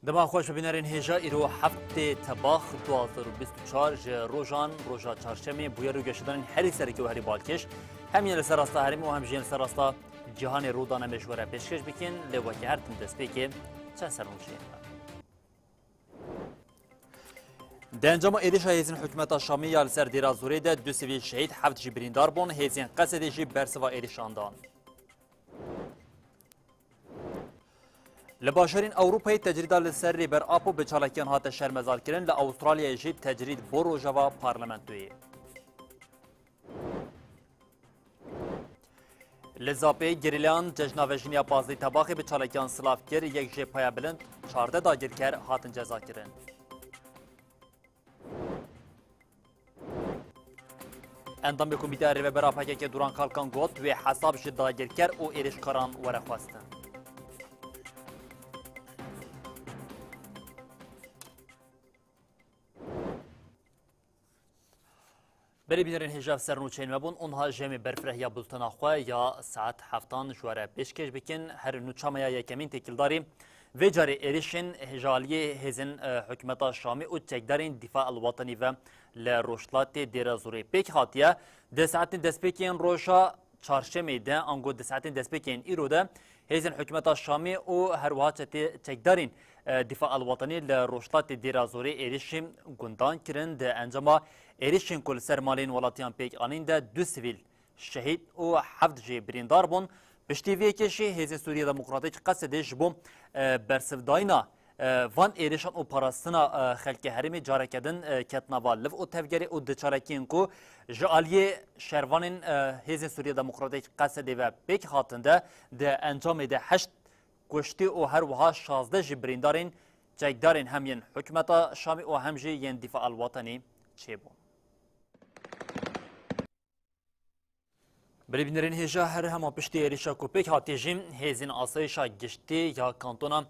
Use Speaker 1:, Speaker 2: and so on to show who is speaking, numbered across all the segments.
Speaker 1: دما خوش ببینرین هجا ایرو هفته تباخ 2024 روزان روزا چهارشنبه بویا رو گشتن هری سری که هری بالکش همین لسر راستا هریم و هم جین لسر راستا جهان رودانه مشوره پیشکش بکن لوکی هر تن دست بکن چه سرموشی ده انجام ایدش هیزین حکومت شامی یا لسر دیرا زوری ده دو سویل شهید هفت جی بریندار بون هیزین قصد جی برسوا ایدش آندان لباشرین اوروپای تجرید لسر ریبر آپو به چالکیان هات شرمزار کرن لأسترالیا جی تجرید برو جوا پارلمنتوی لزاپی گریلیان ججناوژینیا پازی تباخی به چالکیان سلاف کر یک جی پایا بلند 14 داگیر کر هاتن جزا کرن اندام کمیته ریبر آپاکی که دوران کالکان گوت و حساب جد داگیر کر او ایرش کاران وره خواستن بری بینرین هجاب سرنوچین مبون اونها جمع برفره یا بلتنا خواه یا ساعت هفتان جواره پیشکش بکن هر نوچامیا یکمین تکیلداری و جاری ایریشن هجالی هزین حکمت شامی و چکدارین دفاع الوطنی و لروشلات دیر زوری پیک خاطیه ده ساعت دست پیکین روشا چارشمه ده انگو ده ساعت دست پیکین ایرو ده هزین حکمت شامی و هر وها چکدارین دفاع الوطنی لروشلات دیر زوری ایریشن گندان کرن ده انجام ایریشن کل سرمالین ولاتیان پیک آنین ده دو سویل شهید و هفت جی بریندار بون پشتیوی کشی هزین سوریه دموکراتیک قصدش بو برسفداینا وان ایریشان و پاراستنا خلک هرمی جارکدن کتناوال لف و تفگری و دچارکین کو جالیه شروانین هزین سوریه دموکراتیک قصده و پیک خاطنده ده انجام ده 8 گشتی و هر وها 16 جی بریندارین جایدارین همین حکمت شامی و هم جی ین دفاع الوطنی چه بون بری بینرین هجا هر هما پشتی ایریشا کوپیک هاتی جیم هزین آسایشا گشتی یا کانتونا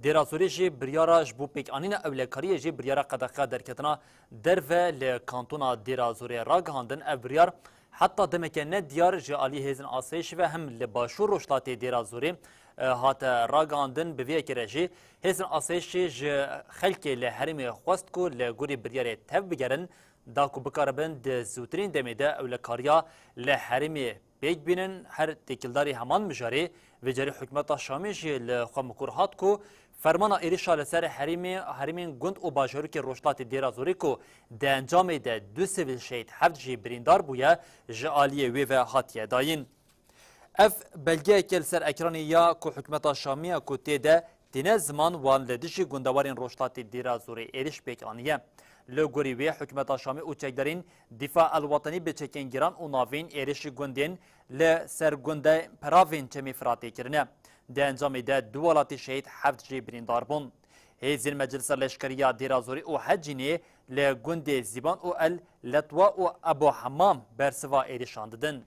Speaker 1: دیرازوری جی بریارا جبو پیک آنین اولکاری جی بریارا قدقه درکتنا در و لکانتونا دیرازوری را گهاندن او بریار حتی دمکه نه دیار جی آلی هزین آسایش و هم لباشور روشتاتی دیرازوری هات را گهاندن بویه که جی هزین آسایش جی خلکی لحرم خواست کو لگوری بریار تف بگرن داکو بکاربند زوترین دمیده اولکاریا لحرمی بیگ بینن هر تکیلداری همان مجاری و جاری حکمت شامی جی لخوامکور هات کو فرمانا ایریشا لسر حرمین گند و باجارو که روشتات دیرازوری کو ده انجام ده دو سویل شهید هفت جی بریندار بویا جعالی وی و هاتیه داین اف بلگه کل سر اکرانی یا کو حکمت شامی کو تیده دینه زمان وان لدشی گندوارین روشتات دیرازوری ایریش بیگ آنیه لگوری وی حکمت شامی او چکدارین دفاع الوطنی به چکینگیران و ناوین ایریش گندین لسر گنده پراوین چمی فراتی کرنه ده انجام ده دو ولاتی شهید هفت جی بریندار بون هیزین مجلس لشکریا دیرازوری او حجینه لگنده زیبان او ال لطوا و ابو حمام برسوا ایریشان ددن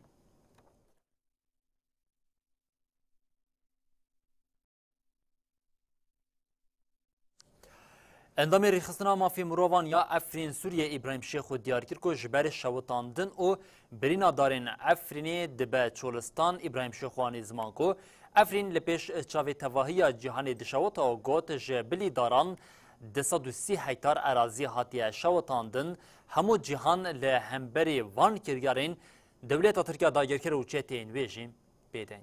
Speaker 1: اندام ریخستنا مافی مروان یا افرین سوریه ابراهیم شیخ و دیار کرد که جبر شوتاندن و برینا دارین افرینی دبه چولستان ابراهیم شیخوانی زمان کو افرین لپیش چاوی تواهی جهان دشوتا و گوت جبلی داران 230 هکتار اراضی هاتی شوتاندن همو جهان لهمبری وان کرگارین دولت ترکیه داگر کرد و چتین ویجیم بیدنگ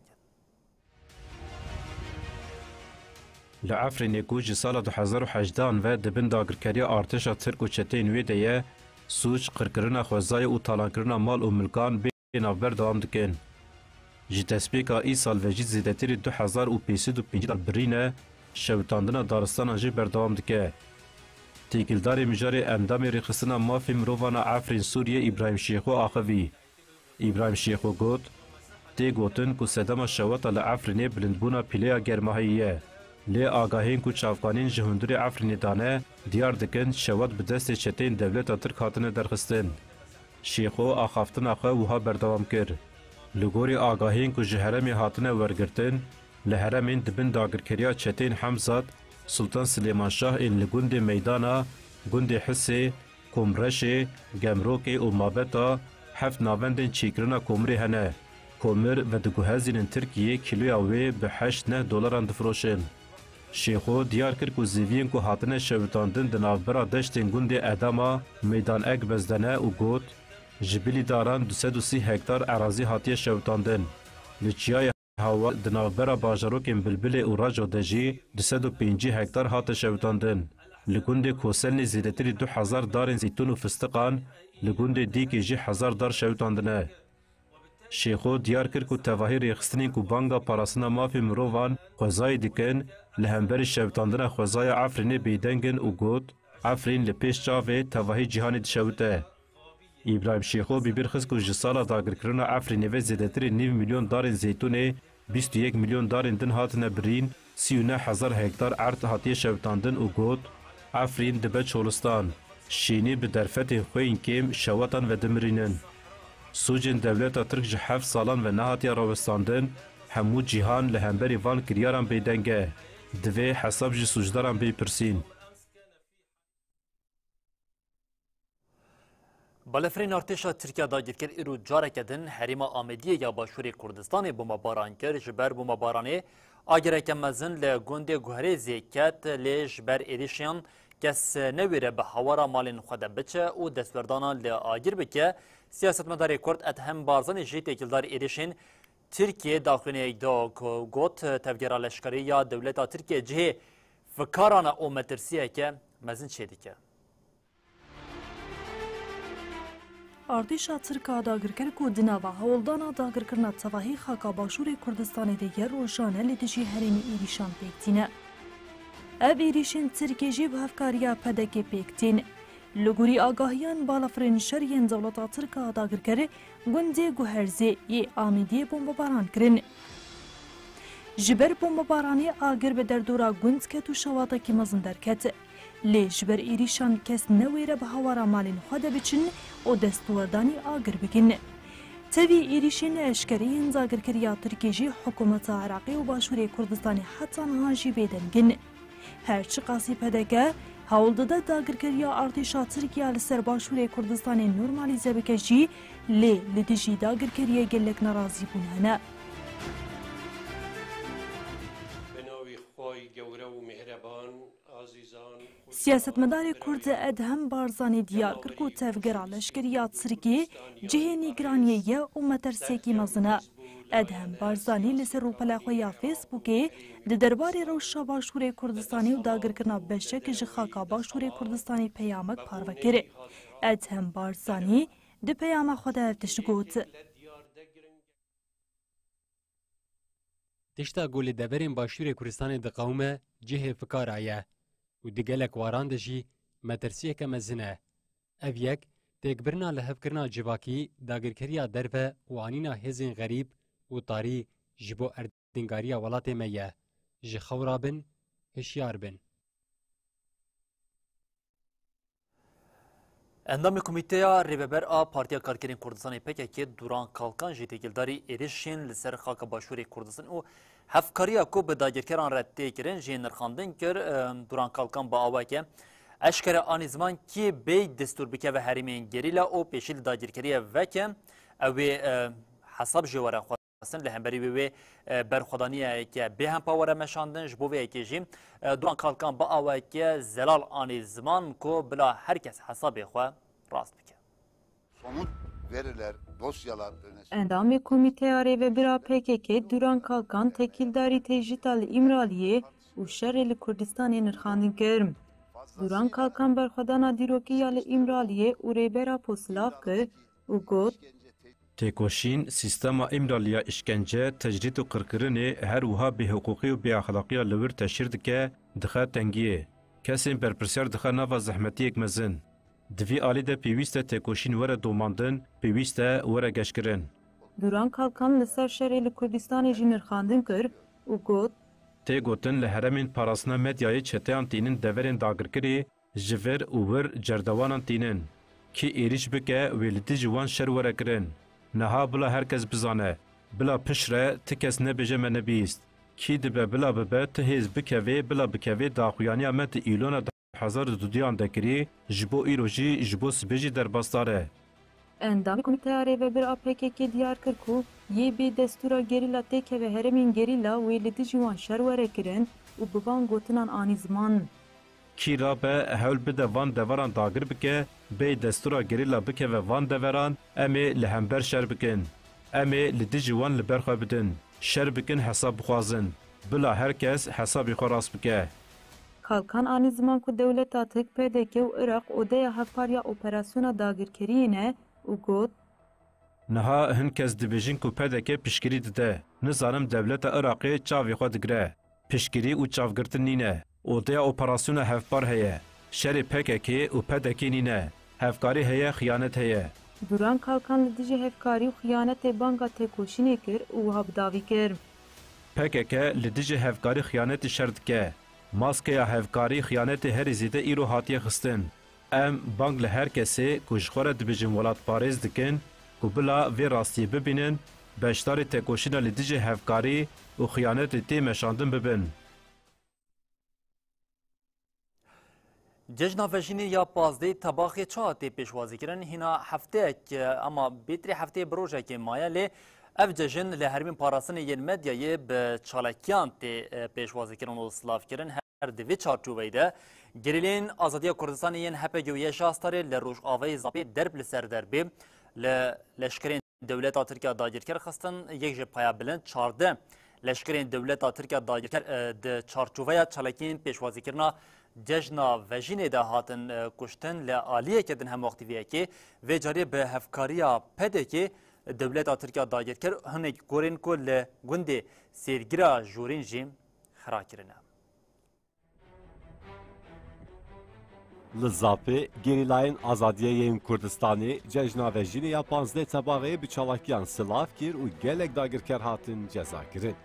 Speaker 2: لعفرین یکوچ سال 2018 و دبن داگرکاری ارتش ترک و چتین ویدیه سوچ قرکرنا خوزای و تالانکرنا مال و ملکان بین آفبر دوام دکن. جی تسبیکا ای سال و جی زیدتری 2025 برینه شوتاندنا دارستان جی بردوام دکه. تیکلدار مجاری اندام ریخستنا مافی مرووانا عفرین سوریه ابراهیم شیخو آخوی. ابراهیم شیخو گوت تی گوتن که صدام شوتا لعفرینی بلندبونا پیلیا گرماهیه. لی آگاهین کو چافقانین جهندوری عفرینی دانه دیار دکن شوات به دست چتین دولت ترک هاتنه درخستن. شیخو آخافتن آخه وها بردوام کر. لگوری آگاهین کو جهرمی هاتنه ورگرتن لحرمین دبن داگرکریا چتین حمزات سلطان سلیمان شاه این لگوند میدانا گوند حسی کمرشی گمروکی و مابتا هفت ناوندن چیکرنا کمری هنه. کمر و دگوهزین ترکیه کیلویا وی به $8 دفروشن. شیخو دیار کرد که زیوین که هاتنه شویتاندن دنابرا دشتین گوند اداما میدان اگ بزدنه و گوت جبلی داران 230 هکتار اراضی هاتیه شویتاندن. لچیای هوا دنابرا باجروکین بلبل و راجو دجی 205 هکتار هات شویتاندن. لگوند کوسلنی زیدتری 2000 دارین زیتون و فستقان لگوند دیکی جی 1000 دار شویتاندنه. شیخو دیار کرد که تواهی ریخستنی که بانگا پاراسنا مافی مروان خوزای دیکن لهمبر شویتاندن خوزای عفرین بیدنگن و گوت عفرین لپیش چاوه تواهی جهانی دشوته. ابراهیم شیخو بیبرخز که جسالا داگر کرنا عفرین و زیدتری 9 میلیون دارین زیتونه 21 میلیون دارین دن هاتنه برین 39,000 هکتار ارد هاتی شویتاندن و گوت عفرین دبه چولستان شینی به درفت خوین کم شواتان و دمرینن. سوجن دولتا ترک جه 7 سالان و نهاتیا راوستاندن همو جیهان لهمبری وان کریاران بیدنگه دوی حساب جه سوجداران بی پرسین.
Speaker 1: بالفرین ارتشا ترکیه داگیر کرد ایرو جاره کدن حریم آمدی یا باشوری کردستان بوما باران کرد جبر بوما بارانه آگره کمزن لگونده گوهره زیکت لیش بر ایریشیان کس نویره به حوارا مالین خود بچه و دستوردانا لآگیر بکه سیاست مدار کرد اتهم بارزان جیت اکلدار ایریشین ترکیه داخلینه ایدا گوت تفگیر لشکری یا دولتا ترکیه جه فکارانا او مترسیه که مزن چه دیکه
Speaker 3: ارتشا ترکا داگرکر کو دناوا هولدانا داگرکرنا تواهی خاکا باشور کردستان دیگر روشانه لدجی حریم ایریشان پیکتینه. اب ایریشن ترکی جیب هفکاریا پدک پیکتین. لگوری آگاهیان بالافرین شریان دولتا ترکا داگرکر گنده گوهرزی ی آمیدی بمباران کرن. جبر بمبارانی آگر به دردورا گند کتو شواتا کی مزن درکت. لی جبر ایریشان کس نویره به هوارا مالین خود بچن و دستوردانی آگر بکن. تبی ایریشین اشکرین زاگرکریا ترکیجی حکومت عراقی و باشوری کردستانی حتی نهاجی بیدنگن. هرچی قاسی پدکه هولدده داگرکریا ارتشا ترکیه لسر باشوری کردستانی نورمالیزه بکجی لی لدجی داگرکریا گلک نرازی بونهنه. سیاستمدار کرد ادهم بارزانی دیار کرد که تفگر لشکریات ترکیه جه نیگرانیه و مترسیکی مزنه. ادهم بارزانی لسر روپلاخویا فیسبوکی ده درباری روشا باشور کردستانی و داگر کرنا بشک جخاکا باشور کردستانی پیامک پارو کره. ادهم بارزانی ده پیام خود تشگوت.
Speaker 4: تشتا گول دبرین باشور کردستان دقومه جه فکار آیه. و دیگلک واران دجی مترسیه که مزنه. او یک تکبرنا لحف کرنا جواکی داگرکریا درفه و آنینا هزین غریب و تاری جبو اردنگاریا ولات میه. جخورا بن هشیار بن.
Speaker 1: اندام کمیته ریببر آ پارتیا کارکرین کردستان پکه دوران کالکان جیتگیلداری ایریشین لسر خاک باشوری کردستان و هفکاریا کو به داگرکران رد کرن جین نرخاندن کر دوران کالکان با آوا که اشکر آن زمان کی بی دستور بکه و حریمین گریلا او پیشیل داگرکریه وکه او حساب جواره خواستن لهمبری به برخودانیه که به هم پاوره مشاندن جبوه که جیم دوران کالکان با آوا که زلال آن زمان کو بلا هر کس حساب خوا راست بکه.
Speaker 5: Somut veriler, dosyalar
Speaker 6: Endamê Komîteya Rêvebira PKK Duran Kalkan tekildarî têjîta li İmraliyê û şerê li Kurdistanê nirxandin kir. Duran Kalkan berxwedana dîrokiya li İmraliyê û rêbera Posilav kir û got
Speaker 2: تێکۆشین سیستەما ئیمرالیا ئیشکەنجە تەجریت و قڕکردنê her wiha bêhukûqî û bêaxlaqiya li wir teşhîr dike dixe tengiyê. Kesên berpirsiyar dixe nava zehmetiyek mezin. Di vî alî de pêwîst e têkoşîn were domandin, pêwîst e were geşkirin.
Speaker 6: Duran Kalkan li ser şerê li Kurdistanê jî nirxandin kir û got
Speaker 2: Tê gotin li heremên parastina medyayê çeteyan tînin deverên dagirkirê ji vir û wir cerdewanan tînin. Kî êriş bike wê li dijî wan şer were kirin. Neha bila herkes bizane. Bila pişre ti kes nebêje me nebîst. Kî dibe bila bibe ti hêz bikevê bila bikevê daxuyaniya me ti îlona 2022 de kirî ji bo îro jî ji bo sibê jî derbasdar e.
Speaker 6: Endamê Komîteya Rêvebira PKK diyar kir ku yê bê destûra gerîla têkeve heremên gerîla wê li dijî wan şer were kirin û bivan gotinan anî ziman.
Speaker 2: Kîra be hewl bide van deveran dagir bike, bê destûra gerîla bikeve van deveran, em ê li hember şer bikin. Em ê li dijî wan li ber xwe bidin. Şer bikin hesab bixwazin. Bila herkes hesabê xwe rast bike.
Speaker 6: Kalkan anî ziman ku dewleta Tirk PDK û Iraq odeya hevpariya operasyona dagirkeriyê ne û got
Speaker 2: Niha hin kes dibêjin ku PDK piştgirî dide. Nizanim dewleta Iraqê çavê xwe digire. Piştgirî û çavgirtin nîne. Odeya operasyona hevpar heye. Şerê PKK û PDK nîne. Hevkarî heye, xıyanet heye.
Speaker 6: Duran Kalkan li dijî hevkarî û xıyanetê banga têkoşînê kir û wiha bidavî kir.
Speaker 2: PKK li dijî hevkarî xıyanetê şer dike. Maskeya hevkarî xıyanetê herî zêde îro hatiye xistin. Em bang li her kesê ku ji xwe re dibêjin welat parêz dikin ku bila vê rastiyê bibînin, beşdarê têkoşîna li dijî hevkarî û xıyanetê tê meşandin bibin.
Speaker 1: Cejna vejînê ya pazdê tebaxê çi hatê pêşwazîkirin hîna hefteyek ama bêtirî hefteyê bi rojekê maye lê ev cejin li herîmên parastinê yên medyayê bi çalakiyan tê pêşwazîkirin û slavkirin her di vê çarçoveyê de gerîlên Azadiya Kurdistanê yên HPG û Yeşastarê li Rojavayê Zapê derb li ser derbê li leşkerên dewleta Tirkiya dagirker xistin yek ji paya bilind 14 leşkerên dewleta Tirkiya dagirker di çarçoveya çalakiyên pêşwazîkirina cejna vejînê de hatin kuştin li aliyeke din hemwextîviyekê vê carî bi hevkariya PDK dewleta Tirkiya dagirker hinek gorên ku li gundê sêrgira jorên jî xira kirine.
Speaker 7: Li Zapê gerîlayên Azadiyeyên Kurdistanê cejna vejînê ya 15 tebaxê bi çalakiyan silav kir û gelek dagirker hatin cezakirin.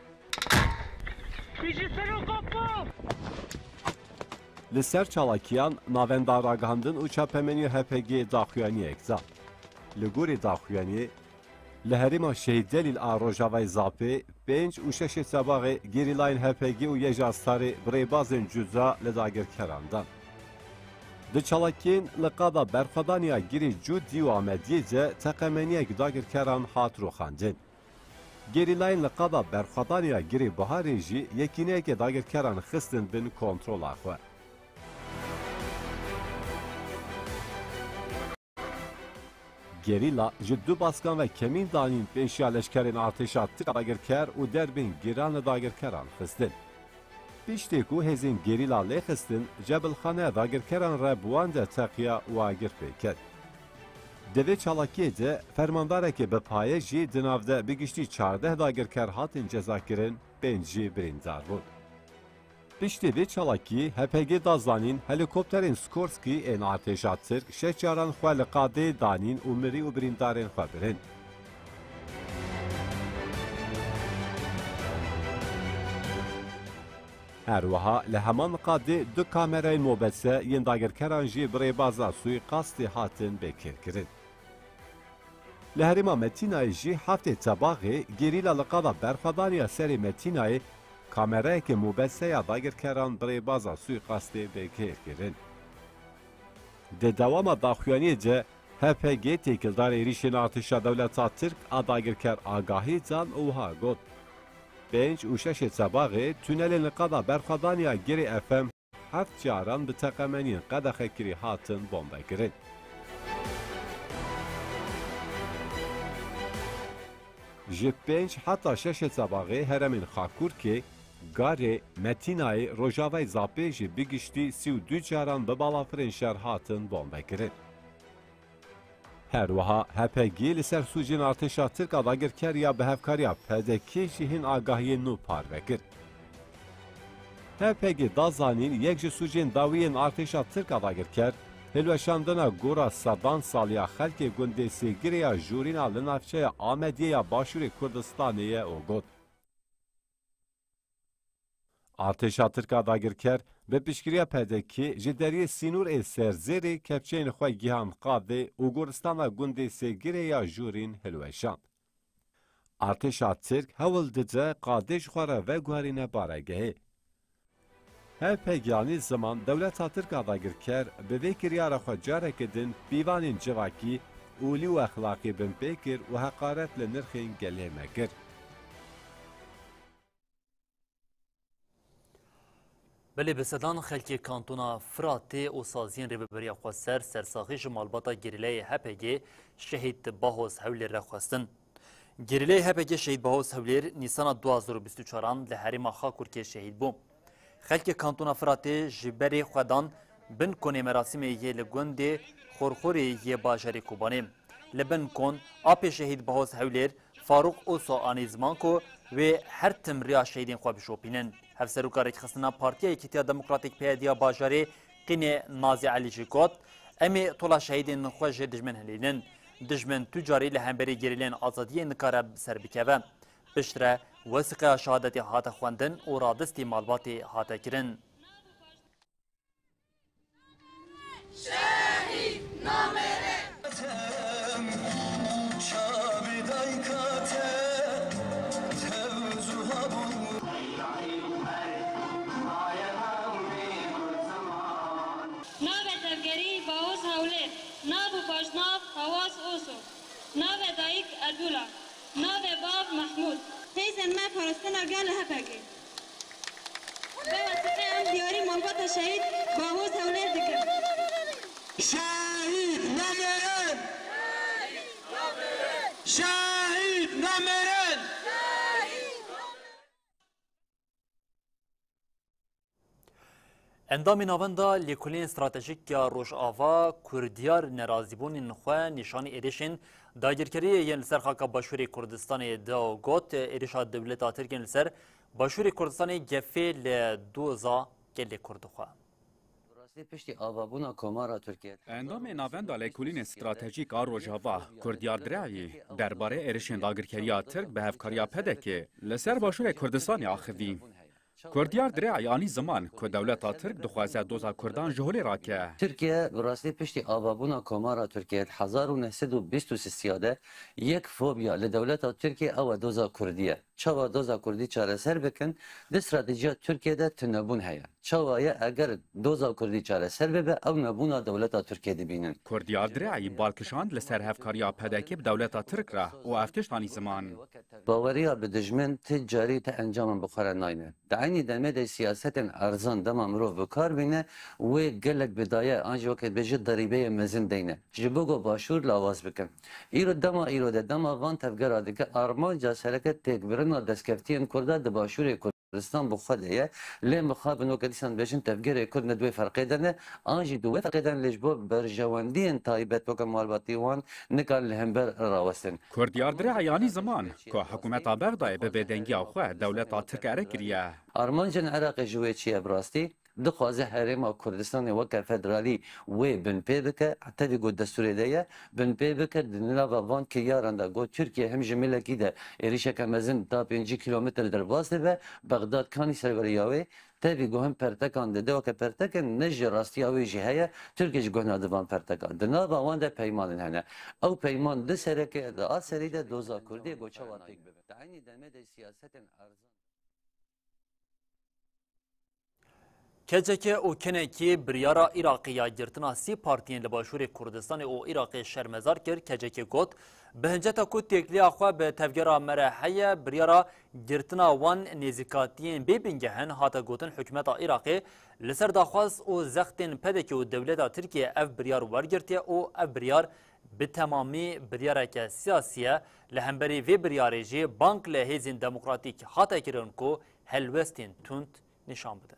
Speaker 7: Li ser çalakiyan navendar agahandin û çapemenî HPG daxuyaniyek zat. Li gorî daxuyaniyê li herêma Şehîdelîl a Rojavayê Zapê 5 û 6 tebaxê gerîlayên HPG û Yeşastarê birêbazên cuda li dagirkeran dan. Di çalakiyên li qada berxwedaniya girê Cudî û Amediyê de teqemeniyek dagirkeran hat rûxandin. Gerîlayên li qada berxwedaniya girê Biharê jî yekîneyekê dagirkeran xistin bin kontrola xwe. Gerîla ji du baskan ve kemîn danîn pêşiya leşkerên artêşa Tirkiya dagirker û derbên giran li dagirkeran xistin. Piştê ku hêzên gerîla lê xistin, cebilxaneya dagirkeran re bi wan de teqiya û agir pêket. Di vê çalakiyê de fermandarekê bi payê jî di nav de bi giştî 14 dagirker hatin cezakirin, 5 jî birîndar bûn. Piştî vê çalakiyê HPG da zanîn helîkopterên Skorsky ên artêşa Tirk 6 caran xwe li qadê danîn û mirî û birîndarên xwe birin. Herwiha li heman qadê du kamerayên mobese yên dagirkeran jî birêbaza suîqastê hatin bêkirkirin. Li herêma Metînayê jî heftê tebaxê gerîla li qada berxwedaniya serê Metînayê kamerayekê mobeseya dagirkeran birêbaza suîqastê bêkirkirin. Di dewama daxuyaniyê de HPG têkildarê êrişên artêşa dewleta Tirk a dagirker agahî dan û wiha got. 5 û 6 tebaxê tünelên li qada berxwedaniya girê FM heft caran bi teqemeniyên qedexekirî hatin bombekirin. Ji 5 heta 6 tebaxê heremên Xakurkê, Garê, Metînayê, Rojavayê Zapê jî bi giştî 32 caran bi balafirên şer hatin bombekirin. Herwiha HPG li ser sûcên artêşa Tirk a dagirkeriya bi hevkariya PDK jî hin agahiyên nû parvekir. HPG da zanîn yek ji sûcên dawiyên artêşa Tirk a dagirker, hilweşandina gora sedan saliya xelkê gundê sêgirêya jorîna li navçeya Amediyê ya Başûrê Kurdistanê ye û got. Artêşa Tirk a dagirker bi piştgiriya PDK ji deriyê Sînûr ê serzêrê kepçeyên xwe gihan qadê û goristana gundê sêgirê ya Jûrîn hilweşand. Artêşa Tirk hewl dide qadê ji xwe re veguherîne baregehê. HPG anî ziman dewleta Tirk a dagirker bi vê kiryara xwe carekê din pîvanên civakî, ûlî û exlaqî bin pê kir û heqaret li nirxên gelê me kir.
Speaker 1: بله بسدان خلکی کانتونا فراتی و سازین ریببری خواستر سرساخی جمالباتا گریله هپگی شهید باهوز حولی رخواستن. گریله هپگی شهید باهوز حولیر نیسان 2024 لحریم خاکور که شهید بوم. خلکی کانتونا فراتی جبری خودان بن کنه مراسم یه لگوند خورخوری یه باجری کوبانه. لبن کن آپ شهید باهوز حولیر فاروق اوسو آنیزمان کو و هر تمریا شهیدین خواب شوپینن. هفسروکارک خستنا پارتیا یکیتیا دموکراتیک پیادیا باجاری قینه نازی علی جیکوت امی طولا شهیدین خوش دجمن هلینن. دجمن تجاری لهمبری گریلین آزادی نکاره سر بکوه. بشتره وثیقه شهادتی هاته خواندن و رادستی مالباتی هاته کرن.
Speaker 8: شهید نامره
Speaker 9: ناو دایک البولا ناو باب محمود تیزن ما فرستنا قال هفاقي بواسطه ام دیاری مالبات شهید باهوز هولیر دکر
Speaker 8: شهید نامرن شهید نامرن
Speaker 1: اندام ناوندا لیکولین استراتژیک یا روشآوا کردیار نرازیبون نخواه نشان ایرشین داگیرکری ین لسر خاکا باشوری کردستان دا گوت ایرشا دولتا ترکین لسر باشوری کردستان گفه لدوزا گلی کردخواه.
Speaker 10: اندام ناوندا لیکولین استراتژیک روجاوا کردیار درعی درباره ایرشین داگیرکری ترک به هفکاریا پدکه لسر باشوری کردستان آخوی. کردیار درعی آنی زمان که دولت ترک دخوازه دوزا کردان جهولی را که
Speaker 11: ترکیه براستی پشتی آبابونا کمارا ترکیه 1923 یک فوبیا لدولت ترکیه او دوزا کردیه چاوا دوزا کردی چاره سر بکن ده استراتژی ترکیه ده تنبون هیا چاوایه اگر دوزا کردی چاره سر ببه او نبونا دولت ترکیه دی بینن
Speaker 10: کردیار درعی بالکشاند لسر هفکاریا پدکی به دولت ترک را و افتشتانی زمان
Speaker 11: باوریا به دجمن تجاری تا انجام بخاره ناینه دعینی دمه ده سیاست ارزان دم امرو بکار بینه و گلک بدایه آنج وقت بجد ضریبه مزن دینه جبوگو باشور لاواز بکن ایرو دما وان تفگر دیگه آرمان جاسرکت تکبرنا دستکفتین کرده ده باشور کردستان بخواده لیم بخواب نوکدیسان بشن تفگر کرد ندوی فرقه دنه آنجی دوی فرقه دن لجبو برجواندین تایبت بکن مالباتی وان نکال لهمبر راوستن
Speaker 10: کردیار درعیانی زمان که حکومت بغداد به بدنگی آخواه دولت ترک ارکریه
Speaker 11: آرمانجن عراق جوی چیه براستی دخوازه حریم کردستان وکه فدرالی و بن پی بکه حتی وی گود دستوری دیه بن پی بکه دنیا و وان که یارنده گود ترکیه هم جمیله کی ده ایریشه که مزن تا 5 کیلومتر در واسه به بغداد کانی سروریاوی تابي جوهم برتكان ده وك برتكان نج راستي أو جهة تركيش جوهنا دبان برتكان دنا باوان ده بيمان هنا أو بيمان ده سرقة ده آسري ده دوزا كردي جوشا واتيك تعيني دمه ده سياسة أرزان
Speaker 1: کجکه او کنه که بریارا عراقی گرتنا سی پارتین لباشور کردستان او عراقی شرمزار کرد کجکه گوت به هنجتا کو تکلی آخوا به تفگرا مرحیه بریارا گرتنا وان نزیکاتین ببینگهن هاتا گوتن حکومت عراقی لسر داخواست او زختین پدکی و دولت ترکیه اف بریار ورگرتیه او اف بریار به تمامی بریاره که سیاسیه لهمبری و بریاره جی بانک لحیزین دموکراتیک هاتا کرن کو هلوستین تونت نشان بده.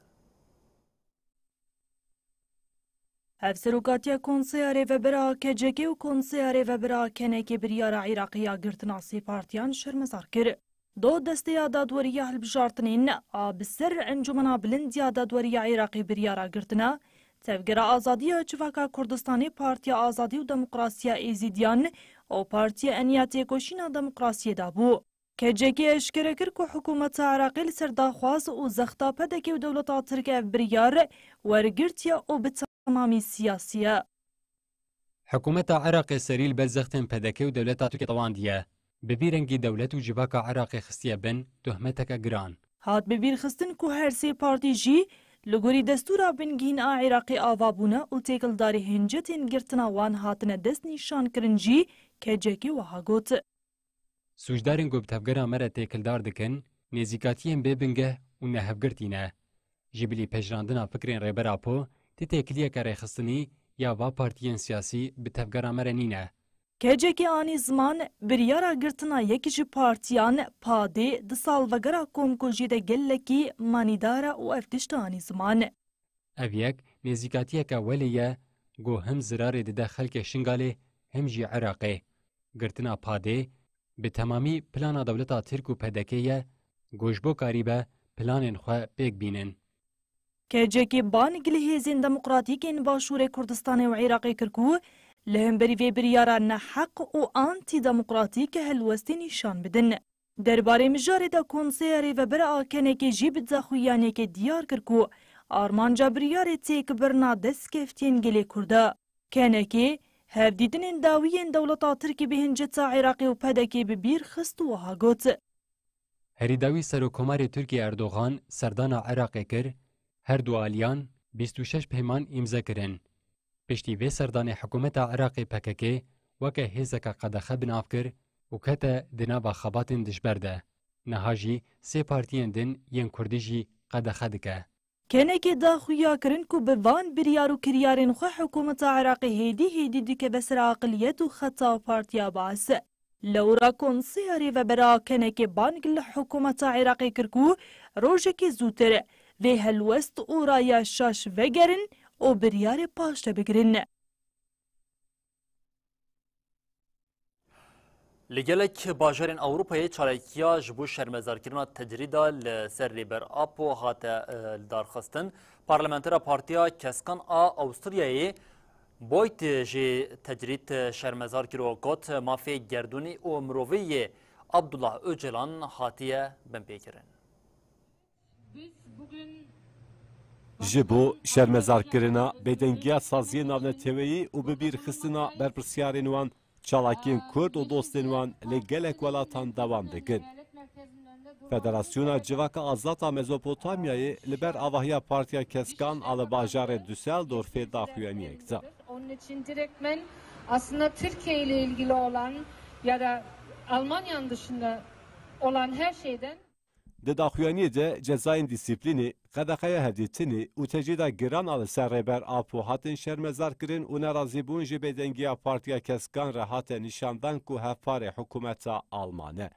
Speaker 3: هفسروکاتیا کنسیاره و برا کجگی و کنسیاره و برا کنگی بریارا عراقیا گرتنا سی پارتیان شرمزار کرد. دو دسته دادوری هلبجارتنین بسر انجمنا بلندیا دادوری عراقی بریارا گرتنا تفگر آزادی چواکا کردستانی پارتیا آزادی و دموکراسی ایزیدیان و پارتیا انیاتی کشینا دموکراسی دابو. کجگی اشکره کرد که حکومت عراقی لسر داخواز و زختا پدکی و دولتا ترک بریار ورگرتیا و تمامی سیاسیه.
Speaker 4: حکومت عراق سریل بزختن پدکی و دولت ترکیه طواندیه. ببیرنگی دولت و جباک عراق خستیه بن تهمتک گران.
Speaker 3: هات ببیر خستن که هر سی پارتی جی لگوری دستورا بنگین عراقی آوابونه و تیکل داری هنجتین گرتنا وان هاتن دست نشان کرنجی که جکی وها گوت.
Speaker 4: سوجدارن گوب تفگرا مره تیکل دار دکن نزیکاتیم ببنگه و نهفگرتینه. جبلی پجراندنا فکرین ریبرا پو تی تکلیه که ریخستنی یا با پارتیین سیاسی به تفگر امرنینه.
Speaker 3: کجکی آنی زمان بریارا گرتنا یکی جی پارتیان پاده ده سالوگرا کمکوژی ده گلکی مانیدارا و افتشت آنی زمان.
Speaker 4: اویک نزیکاتیه که ولیه گو هم زرار ده خلک شنگاله هم جی عراقه. گرتنا پاده به تمامی پلان دولتا ترک و پدکیه گوشبو کاریبه پلانین خواه بیگ بینن.
Speaker 3: کجکی بانگلی هیزین دموقراتیکین باشور کردستان و عراقی کرکو لهم بری بریارا نحق و آنتی دموقراتیک هلوستی نشان بدن. درباره مجاری دا کنسیاری و برا آکنه که جیب دخویانی که دیار کرکو آرمان جبریاری تیک برنا دست کفتین گلی کرده. کنه که هفدیدن داویین دولتا ترکی به هنجتا عراقی و پدکی ببیر خست و هاگوت.
Speaker 4: هری داوی سروکمار ترکی اردوغان سردانا عراقی کر هر دو آلیان 26 پیمان امضا کرن. پشتی وی سردان حکومت عراقی پککی وکه هیزک قدخه بناف کر و کتا دنابا خباتن دشبرده. نهاجی سه پارتین دن ین کردیجی قدخه دکه.
Speaker 3: کنه که دا خویا کرن کو بوان بریارو کریارن خو حکومت عراقی هیدی دکه بسر اقلیت و خطا پارتیا باس. لورا کنسیاری و برا کنه که بانگل حکومت عراقی کرکو روژه که زودتر وی هلوست او رایا شاش وگرن و بریار پاشته بگرن.
Speaker 1: لگلک باجرین اوروپای چالکیا جبو شرمزارکرنا تجریدا لسر ریبر آپو هات دارخستن پارلمانترا پارتیا کسکان اوستریایی بویت جی تجرید شرمزارکرو گوت مافی گردونی و مرووی عبدالله اوجلان هاتیه بمپیکرن.
Speaker 7: جبو شرمزارکرنا بدنگیا سازی ناونتویی و ببیر خستنا برپرسیارین وان چالاکین کرد و دوستین وان لگلک ولاتان دوام دکن. فدراسیونا جواک آزاتا مزوپوتامیایی لبر آواهیا پارتیا کسکان آل باجار düsseldorf'e daxuyani ekza.
Speaker 12: Onun için direktmen aslında Türkiye ile ilgili olan ya da Almanya'nın dışında olan her şeyden
Speaker 7: Di daxuyaniyê de cezayên dîsîplînê, qedeqeya hevdîtinê û tecrîda giran al ser rêber apo hatin şermezar kirin û nerazîbûn ji bêdengiya Partiya Keskan re hate nîşandan ku hevparê hikûmeta Alman e.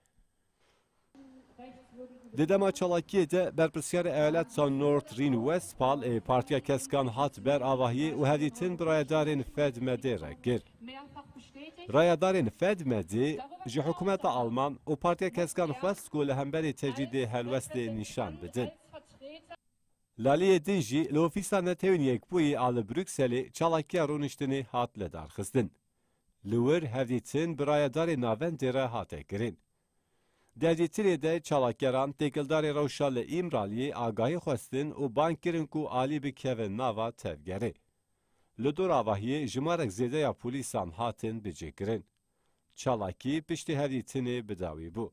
Speaker 7: Di dema çalakiyê de berpirsiyarê eyaleta North Rhine-Westphal ê Partiya Keskan hat ber avahiyê û hevdîtin bi rayedarên FedMedê re kir. Rayedarên FedMedê ji hikûmeta Alman û Partiya Keskan xwest ku li hemberî tecrîdê helwestê nîşan bidin. Laliyê din jî li ofîsa netewên Yekbûyî a li Brükselê çalakiya rûniştinê hat ledarxistin. Li wir hevdîtin bi rayedarê navendê re hate kirin. Dercîtirê de çalakyaran têkildarê rewşa li İmraliyê agahî xwestin û bang kirin ku alî bikevin nava tevgerê. Li dor avahiyê jimarek zêde ya polîsan hatin bicêkirin. Çalakî piştî hevdîtinê bidawî bû.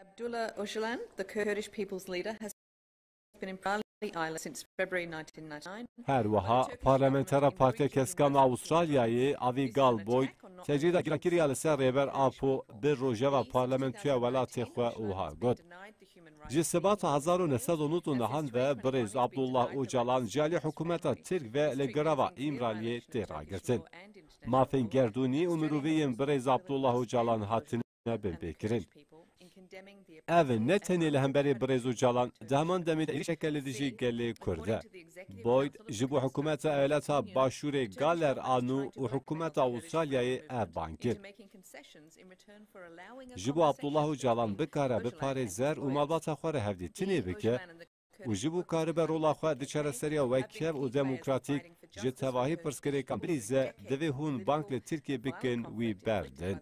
Speaker 13: Abdullah Öcalan, the Kurdish people's leader, has been in Bali Island since February 1999.
Speaker 7: Her wiha Parlamentera Partiya Keskan Avustralyayê Avigal Boyd tecrîda girakiriya li ser rêber Apo bir rojeva parlamentoya welatê xwe ûha got. Ji sebata 1999 ve birêz Abdullah Öcalan ji alî hikûmeta Tirk ve li girava İmraliyê tê ragirtin. Mafên gerdûnî û miroviyên birêz Abdullah Öcalan hatine binpêkirin. Ev ne tenê li hemberê birêz Öcalan di heman demê de êrişeke li dijî gelê Kurd e. Boyd ji bo hikûmeta eyaleta Başûrê Galer Anû û hikûmeta Avustralyayê ev bang kir. Ji bo Abdullah Öcalan bikare biparêzer û malbata xwe re hevdîtinê bike û ji bo karibe rola xwe di çareseriya wekev û demokratîk ji tevahî pirsgirêkan bilîze divê hûn bank li Tirkiye bikin wî berdin.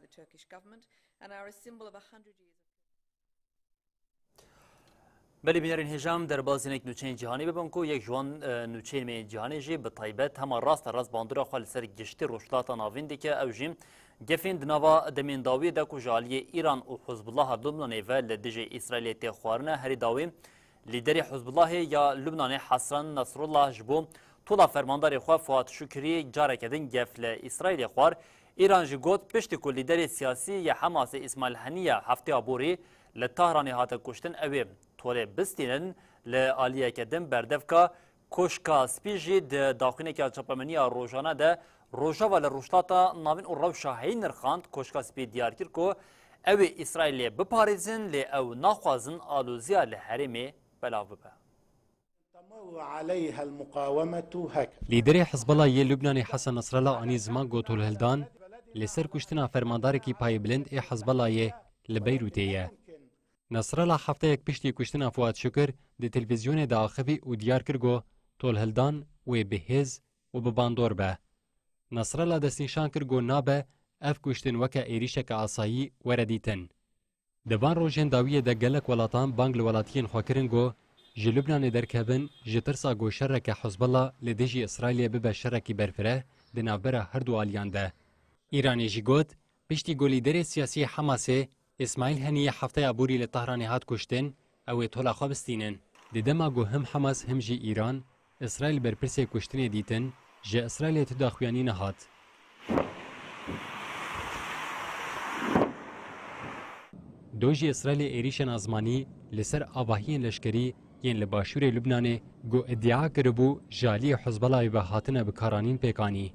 Speaker 1: بله بینرین هجام در بازینک نوچین جهانی ببن کو یک جوان نوچین می جهانی جی به طیبت هم راست باندرا خال سر گشتی روشتات ناوین دیگه او جیم گفین دنوا دمین داوی د کو جالی ایران او حزب الله لبنان و لدجی اسرائیل ته خوارنه هری داوی لیدر حزب الله یا لبنان حسن نصر الله جبو طولا فرماندار خو فؤاد شکری جاره کدن گفل اسرائیل خوار ایران جی گوت پشت کو لیدر سیاسی یا حماس اسماعیل هنیه هفته ابوری لطهران هات کشتن اوی طوله بستینن لآلیه کدن بردفکا کوشکا سپیجی د داخینه که چپمنیا روزانه ده روژا و لروشتاتا ناوین او روشا هی نرخاند کوشکا سپی دیار کرد که او اسرائیل بپاریزن لی او ناخوازن آلوزیا لحرمه بلاو ببه.
Speaker 14: عليها المقاومة هكذا.
Speaker 4: لیدر حزب الله ی لبنان حسن نصر الله آنی زمان گوتول هلدان لسر کشتنا فرماندار کی پای بلند ای حزب الله ی لبیروتیه. نصر الله هفته یک پشتی کشتنا فواد شکر د تلویزیون داخوی او دیار کرگو تول هلدان و بهز و بباندور به. نصر الله دستنشان کرگو نابه اف کشتن وکه ایریشک آسایی وردیتن. دبان روژن داویه ده گلک ولاتان بانگ لولاتین خواکرن گو جی لبنان درکبن جی ترسا گو شرک حزب الله لدیجی اسرائیل ببه شرکی برفره ده نوبره هر دو آلیان ده. ایرانی جی گوت پشتی گو لیدر سیاسی حماسه اسماعیل هنیه هفته عبوری لطهرانی هات کشتن او طولا خوابستینن. ده دما گو هم حماس هم جی ایران اسرائیل برپرسه کشتنی دیتن جی اسرائیل تداخویانی نهات. دوجی اسرائیل ایریشن آزمانی لسر آواهین لشکری ین لباشور لبنان گو ادعا کربو جالی حزب الله به هاتنه بکارانین پیکانی.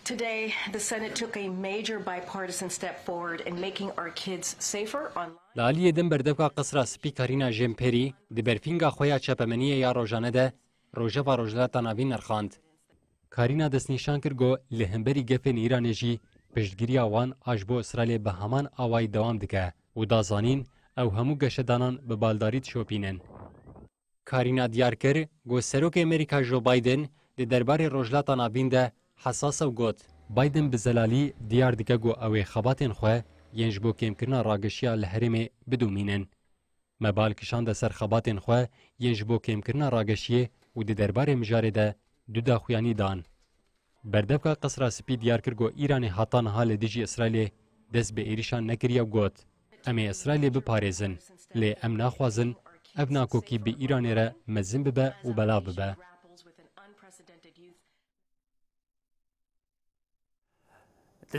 Speaker 15: Today, the Senate took a major bipartisan step forward in making our kids safer online.
Speaker 4: لالی دم بردبکا قصر سپی کارینا جمپری دی برفینگا خویا چپمنیه یا روزانه ده روزه و روزلاتا ناوین نرخاند. کارینا دست نشان کرگو لهمبری گفن ایران جی پشتگیری آوان آجبو اسرائیل به همان آوای دوام دکه و دازانین او همو گشتدانان به بالداریت شوپینن. کارینا دیار کر گو سروک امریکا جو بایدن دی دربار روزلاتا ناوین ده حساس و گوت بایدن به زلالی دیار دکه گو اوی خباتن خواه ینج بو کم کرنا راگشیا لحرم بدومینن. مبال کشان ده سر خباتن خواه ینج بو کم کرنا راگشیه و دی دربار مجاره ده دو داخویانی دان. بردبکا قصرا سپی دیار کرگو ایران هاتان حال دیجی اسرائیل دست به ایریشان نکریا گوت. امی اسرائیل بپارێزن لێ ئەم ناخوازن ئەv ناکۆکی بە ئیرانێرە مەزن ببە و بەلا ببە.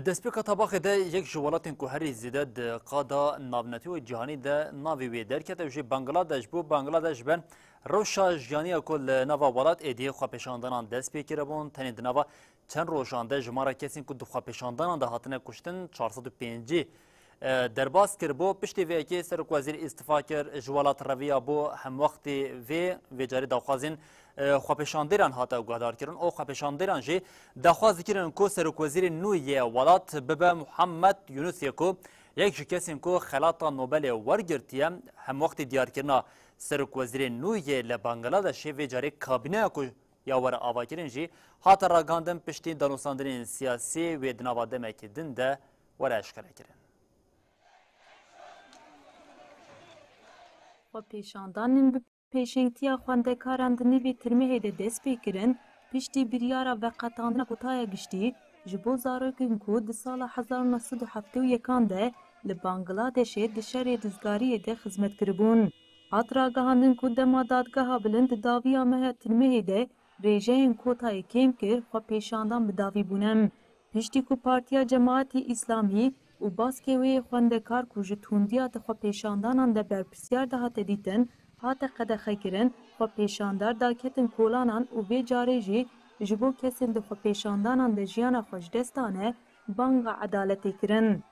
Speaker 1: دەستپێکە تاباخێ de yek ji welatên ku herî zêde di qada navnetî û cîhanî de navê wê derkete jî Bangladeş bû Bangladeş ben rewşa jiyaniya ku li nava welat êdiyê xwepêşandanan dest pê kiribûn tenê di nava çend rojan de ji mara kesên ku di xwepêşandanan de hatine kuştin 405 derbas kiribû piştî vê yekê Serokvezîr îstifa kir ji welat reviya bû hem wextê vê carî daxwazên xwepêşandêran hate guhdarkirin û xwepêşandêran jî daxwaz dikirin ku Serokvezîrê nû yê welat bibe Muhammed Yunusê ku yek ji kesên ku xelata Nobelê wergirtiye hem wextê diyarkirina Serokvezîrê nû yê li Bangladeshê vê carê kabîneya ku ya were avakirin jî hate ragandin piştî danûsandinên siyasî wê di nava demekê din de were eşkere kirin.
Speaker 6: Xwepêşandanên bi pêşengtiya xwendekaran di nîvê tirmehê de dest pê kirin piştî biryara veqetandina kotaya giştî ji bo zarokên ku di sala 1971 de li Bangladeshê di şerê dizgariyê de xizmet kiribûn. Hat ragihandin ku dema dadgeha bilind di daviya meha tirmehê de rêjeyên kotayê kêm kir xwepêşandan bi davî bûnem. Piştî ku Partiya Cemaetî İslamî û baskê wê xwendekar ku ji tundiya di xwepêşandanan de berpirsiyar de hate dîtin hate qedexekirin xwepêşandar daketin kolanan û vê carê jî ji bo kesên di xwepêşandanan de jiyana xwe ji dest dane banga edaletê kirin.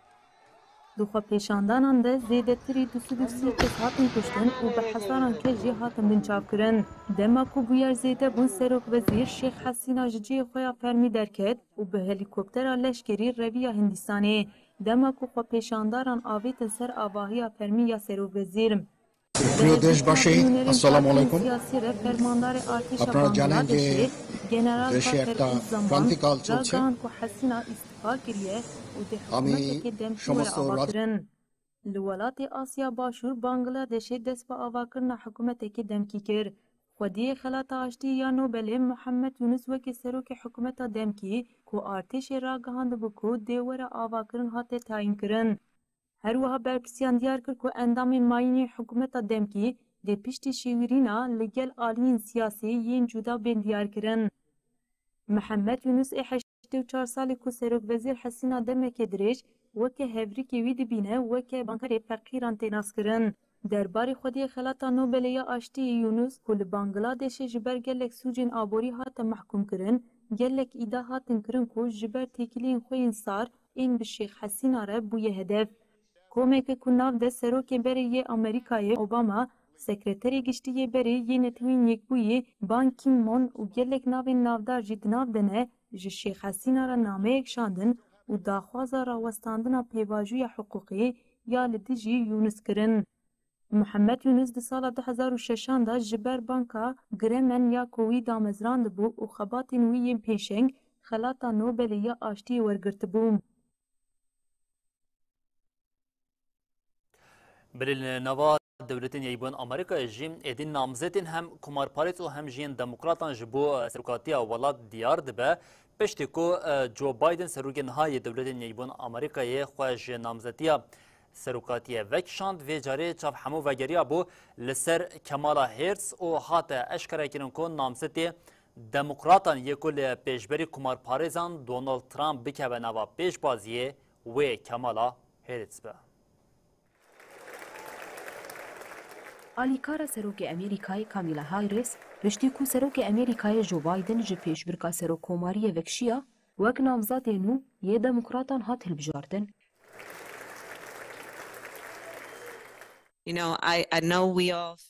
Speaker 6: Di xwepêşandanan de zêdetirî 230 kes hatin kuştin û bi hezaran kes jî hatin binçavkirin. Dema ku bûyer zêde bûn Serokvezîr Şêx Hesîna ji ciyê xwe ya fermî derket û bi helîkoptera leşkerî reviya Hindistanê. Dema ku xwepêşandaran avêtin ser avahiya fermî ya Serokvezîr.
Speaker 16: প্রিয় দেশবাসী আসসালামু আলাইকুম
Speaker 6: আপনারা
Speaker 16: জানেন যে দেশে একটা ক্রান্তিকাল চলছে আমি সমস্ত
Speaker 6: li welatê Asya Başûr Bangladeshê dest bi avakirina hikûmetekê demkî kir. Xwediyê xelata aştî ya Nobelê Muhammed Yunus wekî serokê hikûmeta demkî ku artêşê ragihandibû ku dê were avakirin hate tayin kirin. Her wiha berpirsiyan diyar kir ku endamên mayînê hikûmeta demkî dê piştî şêwirîna li gel aliyên siyasî yên cuda bên diyar kirin. Muhammed Yunus ê 84 سالی کو سروک وزیر حسینا دمک درێژ وەکە هێڤریکی وی دبینە وەکە بانکەرێ فەقیران تێناسکردن. دەربارەی خودی خەلاتا نۆبێلەیە ئاشتیی یونوس کو li Bangladêşê ji ber gelek sûcên aborî hate mehkûmkirin, gelek îda hatin kirin ku ji ber têkiliyên xwe yên sar ên bi Şêx Hesîna re bûye hedef. Komeke ku nav de serokê berê yê Amerîkayê Obama, sekreterê giştî yê berê yê Netewên Yekbûyî Ban Ki-moon û gelek navên navdar jî di nav de ne ji Şêx Hesîna re nameyek şandin û daxwaza rawestandina pêvajoya hiqûqî ya li dijî Yunus kirin. Muhammed Yunus di sala 2006 da ji ber banka Gremen ya ku wî damezran dibû û xebatên wî yên pêşeng xelata Nobelê ya aştiyê wergirtibû.
Speaker 1: Bilin nava devletin yayban Amerika jî êdî namzetên hem komarparêz û hem jiyên demokratan ji bo serokatiya welat diyar dibe piştî ku Joe Biden serokê nihayê devletên yayban Amerikayê xwe ji namzetiya serokatiye vekşand vê carê çav hemû vegeriya bû li ser Kamala Harris û hate eşkerekirin ku namzetê demokratan yê ku li pêşberî komarparêzan Donald Trump bikeve nava pêşbaziyê wê Kamala Harris be.
Speaker 17: Alîkara serokê Amerîkayê Kamala Harris piştî ku serokê Amerîkayê Joe Biden ji pêşbirka serokkomariyê vekşiya wek namzatê nû yê demokratan hat hilbijartin.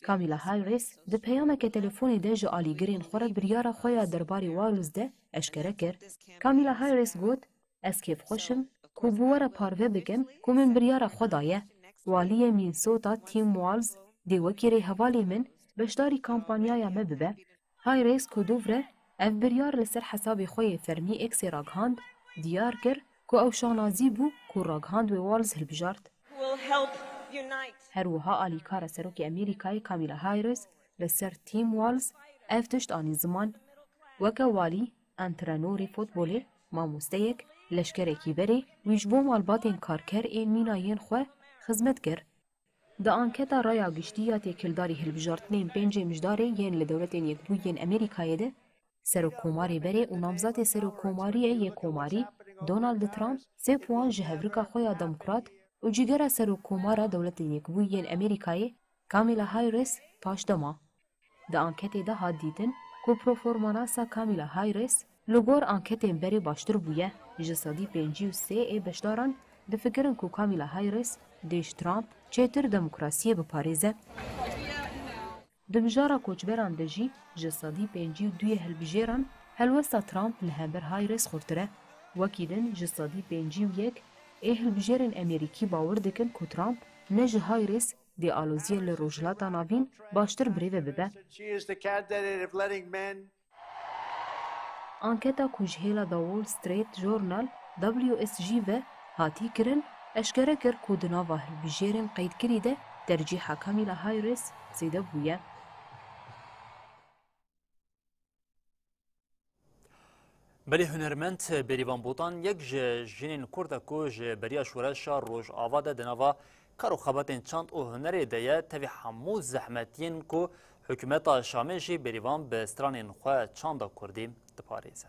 Speaker 17: Kamala Harris di peyameke telefonê de ji alîgirên xwe re biryara xwe ya derbarê Wales de eşkere kir. Kamala Harris got, ez kêfxweşim ku bi we re parve bikim ku min biryara xwe daye. Waliyê Minnesota Tim Walz dê wekî rêhevalê min beşdarî kampanyaya me bibe. Harris ku dovre ev biryar li ser hesabê xwe yê fermî eksê raghand diyar kir ku ew şanazî bû ku raghand wê Walz hilbijart. Her wiha alîkara serokê Amerîkayê Kamala Harris li ser Tim Walz ev tişt anî ziman weke walî antrenorê futbolê mamosteyek leşkerekî berê wî ji bo malbatên karker ên mîna yên xwe xizmet kir. Di anketa raya giştî ya têkildarî hilbijartinên pêncê mijdarê yên li dewletên Yekbûyî yên Amerîkayê de serokkomarê berê û namzatê serokkomariyê yê komarî Donald Trump 3 puan ji hevrika xwe ya demokrat û cîgera serokkomara dewletên Yekbûyî yên Amerîkayê Kamala Harris paş dema. Di anketê de hat dîtin ku proformanasa Kamala Harris li gor anketên berê baştir bûye. Ji sedî 53 ê beşdaran difikirin ku Kamala Harris dê ji Trump çêtir demokrasiyê biparêze. Di mijara koçberan de jî ji sedî 52 hilbijêran helwesta Trump li hember Harris xurtir e. Wekî din ji sedî 51 ê hilbijêrên Amerîkî bawer dikin ku Trump ne ji Harris dê aloziyê li rojhilata navîn baştir birêve bibe. Anketa ku ji hêla The Wall Street Journal WSJ ve hatî kirin eşkere kir ku di nava hilbijêrên qeydkirî de tercîha Kamala Harris zêde bûye.
Speaker 1: Belê hunermend Bêrîvan Botan yek ji jinên Kurd e ku ji beriya şoreşa Rojava de di nava kar û xebatên çand û hunerê de ye tevî hemû zehmetiyên ku hikûmeta Şamê jî bêrîvan bi stranên xwe çanda Kurdî diparêze.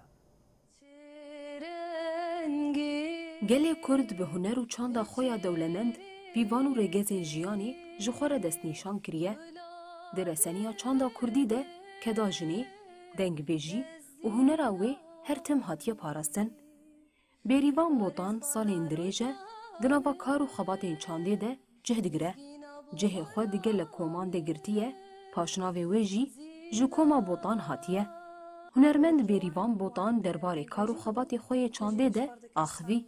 Speaker 17: Gelê Kurd bi huner û çanda xwe ya dewlemend pîvan û rêgezên jiyanê ji xwe re destnîşan kiriye. Di reseniya çanda Kurdî de keda jinê, dengbêjî û hunera wê her tim hatiye parastin. Bêrîvan Botan salên dirêj e di nava kar û xebatên çandê de cih digire. Cihê xwe di gelek komandê girtiye, paşnavê wê jî ji koma Botan hatiye. Hunermend Bêrîvan Botan derbarê kar û xebatê xwe yê çandê de axivî.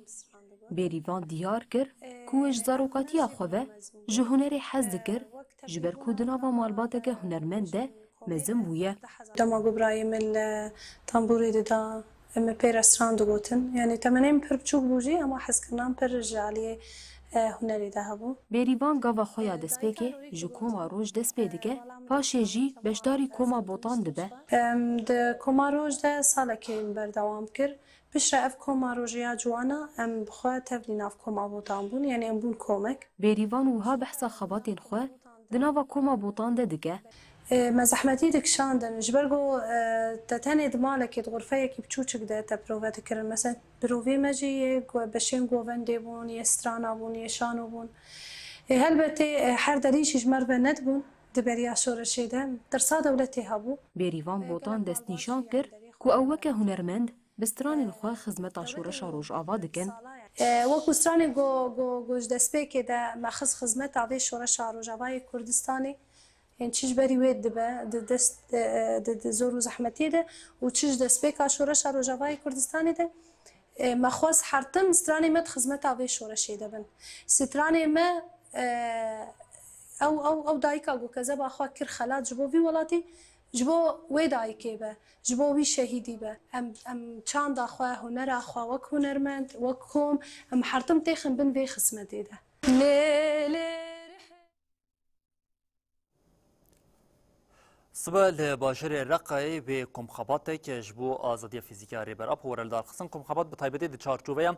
Speaker 17: Bêrîvan diyar kir ku ji zarokatiya xwe ve ji hunerê hez dikir ji ber ku di nava malbateke hunermend de mezin bûye.
Speaker 18: Dema gubrayê min tamborê de da me pê restran digotin. Yani temenên pir biçûk bû jî ama hezkirinan pir ji aliyê hunerê de hebû.
Speaker 17: Bêrîvan gava xwe ya destpêkê ji koma roj dest pê dike, paşê jî beşdarî koma Botan dibe.
Speaker 18: Di koma roj de salekê berdewam kir. Pişre ev koma rojiya ciwana em bi xwe tevlî nav koma Botan bûn, yani em bûn komek.
Speaker 17: Bêrîvan wiha behsa xebatên xwe di nava koma Botan de dike.
Speaker 18: مزحمتي دكشاندن جبرجو تتاني دمالك غرفة كي بتشوتشك ده تبروفات كرن مثلا بروفي ماجي بشين جوفن ديبون يسترانا بون يشانو بون هل بتي حر دريش جمر بنت بون دبريا شورشي ده ترسا دولتي هابو
Speaker 17: بيريفان بوطان دست نشان كر كو اوكا هنرمند بستران الخوا خدمت شورش روج آوا دکن
Speaker 18: وكو ستراني جو دسبي كده ماخذ خدمت عوي شورش روج آوای كردستاني يعني تشيج بري ويد دبا دست زورو زحمتي ده وتشيج دست بيكا شورش روجاواي كردستاني ده مخواص حرتن ستراني مد خدمت عوي شورشي ده بن ستراني ما او دايكا جو كذا باخوا كر خلات جبو في ولاتي جبو وي دايكي با جبو وي شهيدي با ام چاند اخوا هنر اخوا وك هنرمند وكم ام حرتم تخن بن في خدمتي ده
Speaker 1: صبا لباشر رقای به کمخابات که جبو آزادی فیزیکی ریبر اپ ورل دار خصن کمخابات به تایبتی د چارچوبه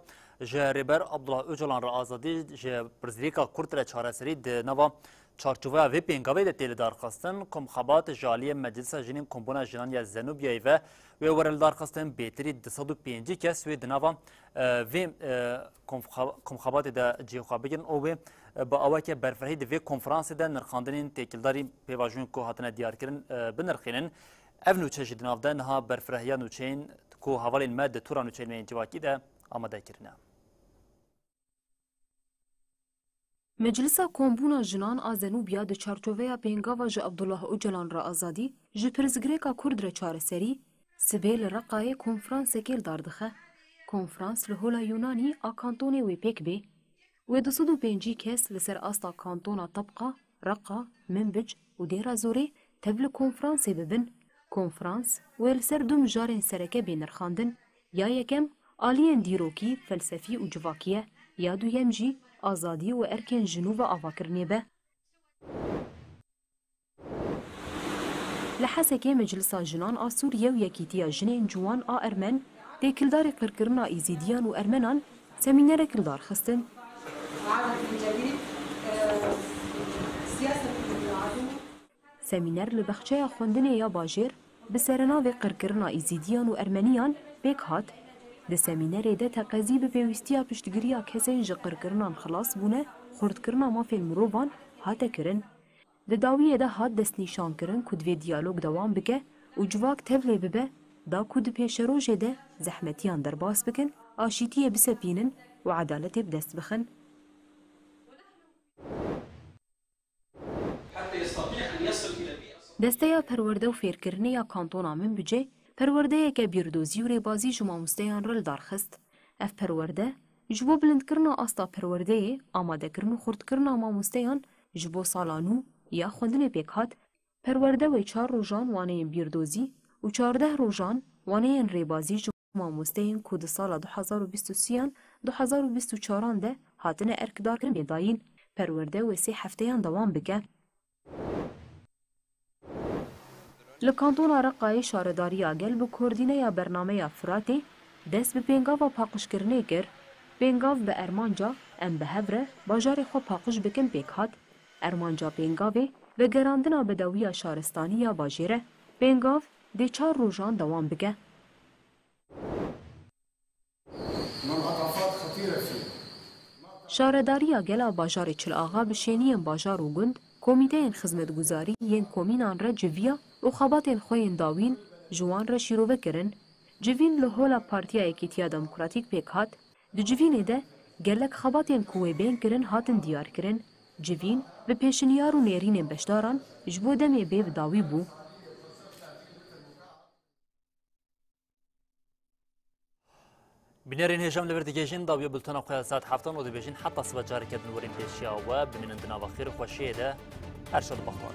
Speaker 1: ریبر عبدالله اوجلان را آزادی ج پرزیکا کورت را چارسری د نوا چارچوبه و پینگاوی د تل دار خصن کمخابات جالی مجلس جنین کمبونا جنان یا زنوبیای و ورل دار خصن بهتری 205 کس و د نوا و کمخابات د جیوخابگن او با اوه که برفرهی دوی کنفرانس ده نرخاندنین تکیلداری پیواجون که هاتنه دیار کرن بنرخینن او نوچه جدناف ده نها برفرهی نوچین که حوالین مد تورا نوچین مین جواکی ده آماده کرنه.
Speaker 17: مجلسا کۆمبوونا ژنان a Zenûbiya di çarçoveya pêngava ji Abdullah Öcalan re azadî ji pirzgirêka Kurd re çareserî sibê li Reqayê konfransekê li dar dixe. Konfrans li hola Yunanî a kantonê wê pêk bê. Wê 205 kes li ser asta kantona Tabqa, Reqa, Minbic û Dêra Zorê tev li konfransê bibin. Konfrans wê li ser du mijarên sereke bê nirxandin, ya yekem aliyên dîrokî, felsefî û civakî ye, ya duyem jî azadî û erkên jinû ve avakirinê be. Li Hesekê Meclisa Jinan a Sûriye û Yekîtiya Jinên Ciwan a Ermen têkildarê qirkirina Êzîdiyan û Ermenan semînerek li dar xistin. Semîner li bexçeya xwendinê ya bajêr bi serenavê qirkirina Êzîdiyan û Ermeniyan pêk hat. Di semînerê de teqezî bi pêwîstiya piştgiriya kesên ji qirkirinan xilas bûne xurtkirina mafên mirovan hate kirin. Di dawiyê de hat destnîşankirin ku divê diyalog dewam bike û civak tev lê bibe da ku di pêşerojê de zehmetiyan derbas bikin, aşîtiyê bisepînin û edaletê bi dest bixin. Desteya perwerde û fêrkirinê ya kantona Minbicê perwerdeyeke bîrdozî û rêbazî ji mamosteyan re li dar xist. Ev perwerde ji bo bilindkirina asta perwerdeyê, amadekirin û xurtkirina mamosteyan ji bo sala nû ya xwendinê pêk hat. Perwerde wê 4 rojan waneyên bîrdozî û 14 rojan waneyên rêbazî ji mamosteyên ku di sala 2023yan 2024 de hatine erkdarkirin bêdayîn. Perwerde wê 3 hefteyan dewam bike. Li kantona Reqayê şaredariya gel bi koordîneya bernameya Firatê dest bi pêngava paqijkirinê kir. Pêngav bi Ermanca em bi hev re bajarê xwe paqij bikin pêk hat. Ermanca pêngavê vegerandina bedewiya şaristanî ya bajêr e. Pêngav dê 4 rojan dewam bike. Şaredariya gela bajarê Çilaxa bi şêniyên bajar û gund komîteyên xizmetguzarî yên komînan re civiya û xebatên xwe yên dawîn ji wan re şîrove kirin. Civîn li hola Partiya Yekîtiya Demokratîk pêk hat. Di civînê de gelek xebatên ku wê bên kirin hatin diyarkirin. Civîn bi pêşniyar û nêrînên beşdaran ji bo demê bê bi dawî bû.
Speaker 1: بنرين هجام لبردجيجين داوية بلتنا قيا ساعت حفتان ودبيجين حتى صبا جاري كدن ورين بيشيا وبمن عندنا بخير وخوشيه ده هرشاد بخار